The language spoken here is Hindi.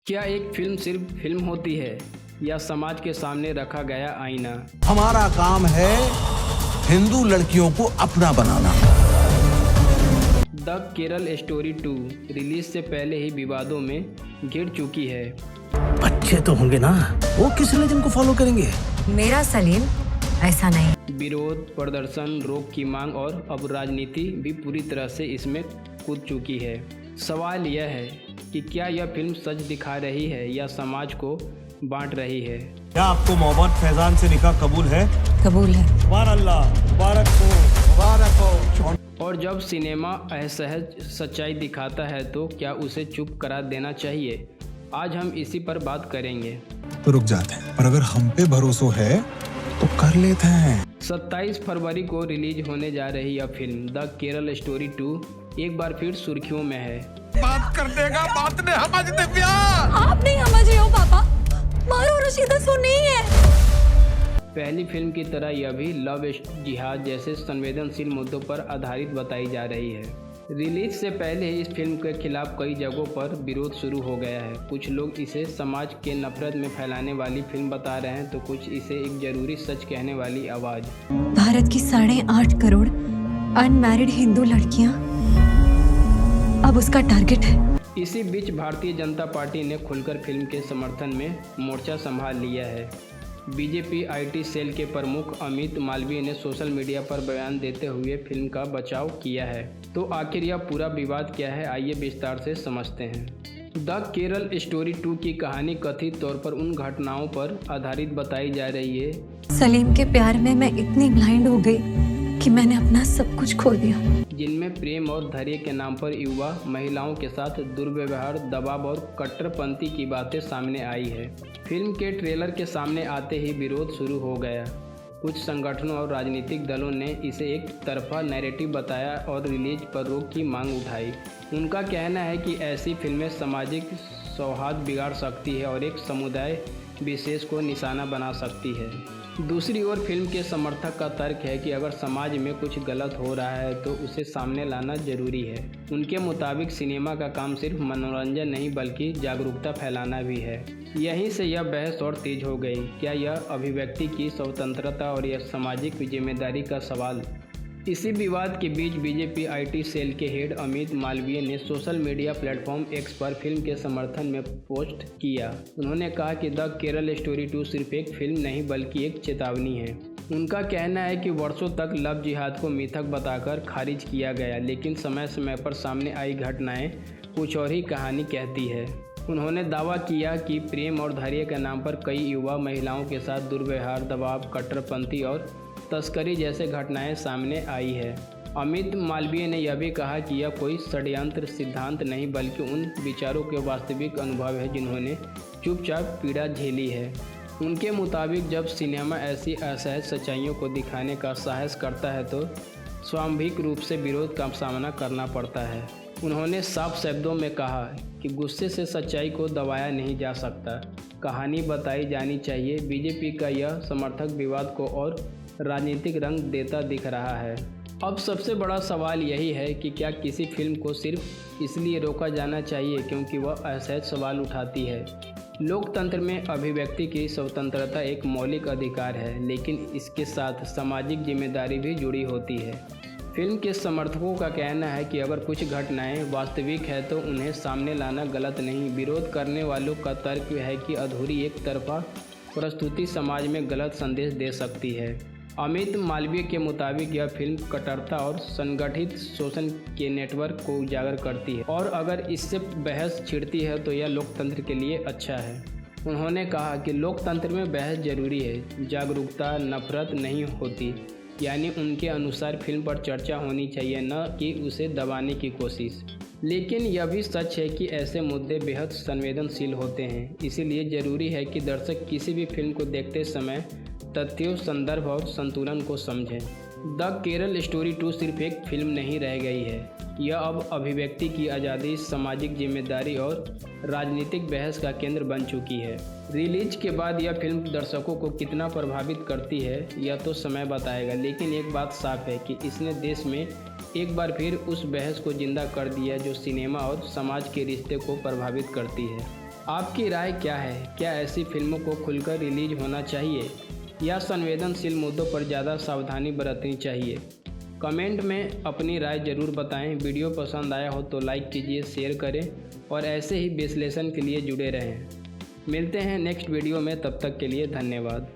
क्या एक फिल्म सिर्फ फिल्म होती है या समाज के सामने रखा गया आईना? हमारा काम है हिंदू लड़कियों को अपना बनाना। द केरल स्टोरी 2 रिलीज से पहले ही विवादों में घिर चुकी है। बच्चे तो होंगे ना, वो किस रिलीजन को फॉलो करेंगे? मेरा सलीम ऐसा नहीं। विरोध, प्रदर्शन, रोक की मांग और अब राजनीति भी पूरी तरह से इसमें कूद चुकी है। सवाल यह है कि क्या यह फिल्म सच दिखा रही है या समाज को बांट रही है? क्या आपको मोहम्मद फैजान से निकाह कबूल है? कबूल है। सुभान अल्लाह, मुबारक हो। और जब सिनेमा असहज सच्चाई दिखाता है तो क्या उसे चुप करा देना चाहिए? आज हम इसी पर बात करेंगे। तो रुक जाते हैं, पर अगर हम पे भरोसा है तो कर लेते हैं। 27 फरवरी को रिलीज होने जा रही यह फिल्म द केरल स्टोरी 2 एक बार फिर सुर्खियों में है। बात कर देगा, बात ने समझ दे प्यार। आप नहीं समझ रहे हो पापा, मारो रशीदा सो नहीं है। पहली फिल्म की तरह यह भी लव जिहाद जैसे संवेदनशील मुद्दों पर आधारित बताई जा रही है। रिलीज से पहले ही इस फिल्म के खिलाफ कई जगहों पर विरोध शुरू हो गया है। कुछ लोग इसे समाज के नफरत में फैलाने वाली फिल्म बता रहे हैं तो कुछ इसे एक जरूरी सच कहने वाली आवाज। भारत की 8.5 करोड़ अनमैरिड हिंदू लड़कियां अब उसका टारगेट है। इसी बीच भारतीय जनता पार्टी ने खुलकर फिल्म के समर्थन में मोर्चा संभाल लिया है। बीजेपी आईटी सेल के प्रमुख अमित मालवीय ने सोशल मीडिया पर बयान देते हुए फिल्म का बचाव किया है। तो आखिर यह पूरा विवाद क्या है, आइए विस्तार से समझते हैं। द केरल स्टोरी 2 की कहानी कथित तौर पर उन घटनाओं पर आधारित बताई जा रही है सलीम के प्यार में मैं इतनी ब्लाइंड हो गई कि मैंने अपना सब कुछ खो दिया, जिनमें प्रेम और धैर्य के नाम पर युवा महिलाओं के साथ दुर्व्यवहार, दबाव और कट्टरपंथी की बातें सामने आई है। फिल्म के ट्रेलर के सामने आते ही विरोध शुरू हो गया। कुछ संगठनों और राजनीतिक दलों ने इसे एक तरफा नैरेटिव बताया और रिलीज पर रोक की मांग उठाई। उनका कहना है कि ऐसी फिल्में सामाजिक सौहार्द बिगाड़ सकती है और एक समुदाय विशेष को निशाना बना सकती है। दूसरी ओर फिल्म के समर्थक का तर्क है कि अगर समाज में कुछ गलत हो रहा है तो उसे सामने लाना जरूरी है। उनके मुताबिक सिनेमा का काम सिर्फ मनोरंजन नहीं बल्कि जागरूकता फैलाना भी है। यहीं से यह बहस और तेज हो गई। क्या यह अभिव्यक्ति की स्वतंत्रता और यह सामाजिक जिम्मेदारी का सवाल? इसी विवाद के बीच बीजेपी आईटी सेल के हेड अमित मालवीय ने सोशल मीडिया प्लेटफॉर्म एक्स पर फिल्म के समर्थन में पोस्ट किया। उन्होंने कहा कि द केरल स्टोरी 2 सिर्फ एक फिल्म नहीं बल्कि एक चेतावनी है। उनका कहना है कि वर्षों तक लव जिहाद को मिथक बताकर खारिज किया गया, लेकिन समय समय पर सामने आई घटनाएं कुछ और ही कहानी कहती है। उन्होंने दावा किया कि प्रेम और धैर्य के नाम पर कई युवा महिलाओं के साथ दुर्व्यवहार, दबाव, कट्टरपंथी और तस्करी जैसे घटनाएं सामने आई है। अमित मालवीय ने यह भी कहा कि यह कोई षड्यंत्र सिद्धांत नहीं बल्कि उन विचारों के वास्तविक अनुभव है जिन्होंने चुपचाप पीड़ा झेली है। उनके मुताबिक जब सिनेमा ऐसी असहज सच्चाइयों को दिखाने का साहस करता है तो स्वाभाविक रूप से विरोध का सामना करना पड़ता है। उन्होंने साफ शब्दों में कहा कि गुस्से से सच्चाई को दबाया नहीं जा सकता, कहानी बताई जानी चाहिए। बीजेपी का यह समर्थक विवाद को और राजनीतिक रंग देता दिख रहा है। अब सबसे बड़ा सवाल यही है कि क्या किसी फिल्म को सिर्फ इसलिए रोका जाना चाहिए क्योंकि वह असहज सवाल उठाती है? लोकतंत्र में अभिव्यक्ति की स्वतंत्रता एक मौलिक अधिकार है, लेकिन इसके साथ सामाजिक जिम्मेदारी भी जुड़ी होती है। फिल्म के समर्थकों का कहना है कि अगर कुछ घटनाएं वास्तविक है तो उन्हें सामने लाना गलत नहीं। विरोध करने वालों का तर्क है कि अधूरी एक तरफा प्रस्तुति समाज में गलत संदेश दे सकती है। अमित मालवीय के मुताबिक यह फिल्म कट्टरता और संगठित शोषण के नेटवर्क को उजागर करती है और अगर इससे बहस छिड़ती है तो यह लोकतंत्र के लिए अच्छा है। उन्होंने कहा कि लोकतंत्र में बहस जरूरी है, जागरूकता नफरत नहीं होती। यानी उनके अनुसार फिल्म पर चर्चा होनी चाहिए, न कि उसे दबाने की कोशिश। लेकिन यह भी सच है कि ऐसे मुद्दे बेहद संवेदनशील होते हैं, इसीलिए ज़रूरी है कि दर्शक किसी भी फिल्म को देखते समय तथ्यों, संदर्भ और संतुलन को समझें। द केरल स्टोरी 2 सिर्फ एक फिल्म नहीं रह गई है, यह अब अभिव्यक्ति की आज़ादी, सामाजिक जिम्मेदारी और राजनीतिक बहस का केंद्र बन चुकी है। रिलीज के बाद यह फिल्म दर्शकों को कितना प्रभावित करती है यह तो समय बताएगा, लेकिन एक बात साफ है कि इसने देश में एक बार फिर उस बहस को जिंदा कर दिया जो सिनेमा और समाज के रिश्ते को प्रभावित करती है। आपकी राय क्या है? क्या ऐसी फिल्मों को खुलकर रिलीज होना चाहिए या संवेदनशील मुद्दों पर ज़्यादा सावधानी बरतनी चाहिए? कमेंट में अपनी राय ज़रूर बताएं। वीडियो पसंद आया हो तो लाइक कीजिए, शेयर करें और ऐसे ही विश्लेषण के लिए जुड़े रहें। मिलते हैं नेक्स्ट वीडियो में, तब तक के लिए धन्यवाद।